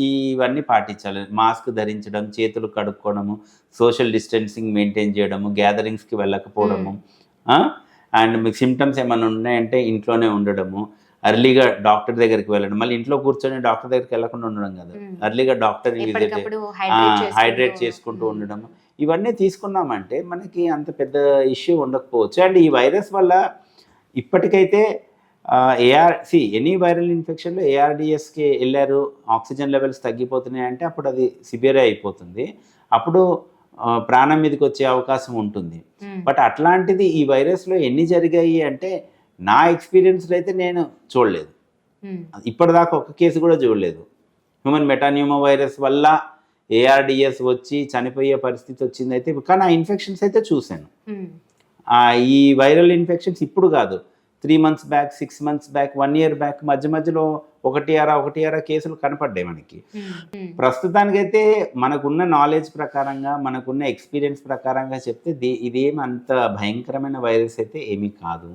ఇవన్నీ పాటించాలి. మాస్క్ ధరించడం, చేతులు కడుక్కోవడము, సోషల్ డిస్టెన్సింగ్ మెయింటైన్ చేయడము, గ్యాదరింగ్స్‌కి వెళ్ళకపోవడము. ఆ! అండ్ మీకు సింప్టమ్స్ ఏమన్నా ఉన్నాయంటే ఇంట్లోనే ఉండడము. ఎర్లీగా డాక్టర్ దగ్గరికి వెళ్ళడం. మళ్ళీ ఇంట్లో కూర్చొని డాక్టర్ దగ్గరికి వెళ్ళకుండా ఉండడం కాదు. ఎర్లీగా డాక్టర్‌ని విజిట్ ఎప్పటికప్పుడు హైడ్రేట్ హైడ్రేట్ చేసుకుంటూ చేసుకుంటూ ఉండడం. ఇవన్నీ తీసుకున్నామంటే మనకి అంత పెద్ద ఇష్యూ ఉండకపోవచ్చు. అండ్ ఈ వైరస్ వల్ల ఇప్పటికైతే ఎనీ వైరల్ ఇన్ఫెక్షన్‌లో ఏఆర్‌డీఎస్‌కి ఎళ్లారు, ఆక్సిజన్ లెవెల్స్ తగ్గిపోతున్నాయంటే అప్పుడు అది సివియరే అయిపోతుంది. అప్పుడు ప్రాణం మీదకొచ్చే అవకాశం ఉంటుంది. బట్ అట్లాంటిది ఈ వైరస్‌లో ఎన్ని జరిగాయి అంటే నా ఎక్స్‌పీరియన్స్‌లో అయితే నేను చూడలేదు. ఇప్పటిదాకా ఒక్క కేసు కూడా చూడలేదు. హ్యూమన్ మెటాన్యూమో వైరస్ వల్ల ఏఆర్‌డీఎస్ వచ్చి చనిపోయే పరిస్థితి వచ్చిందయితే, కానీ ఆ ఇన్ఫెక్షన్స్ అయితే చూశాను. ఈ వైరల్ ఇన్ఫెక్షన్స్ ఇప్పుడు కాదు, 3 months back, 6 months back, 1 year back మధ్యలో ఒకటి అరా కేసులు కనపడ్డాయి మనకి. ప్రస్తుతానికైతే మనకున్న నాలెడ్జ్ ప్రకారంగా, మనకున్న ఎక్స్పీరియన్స్ ప్రకారంగా చెప్తే ఇదేం అంత భయంకరమైన వైరస్ అయితే ఏమీ కాదు.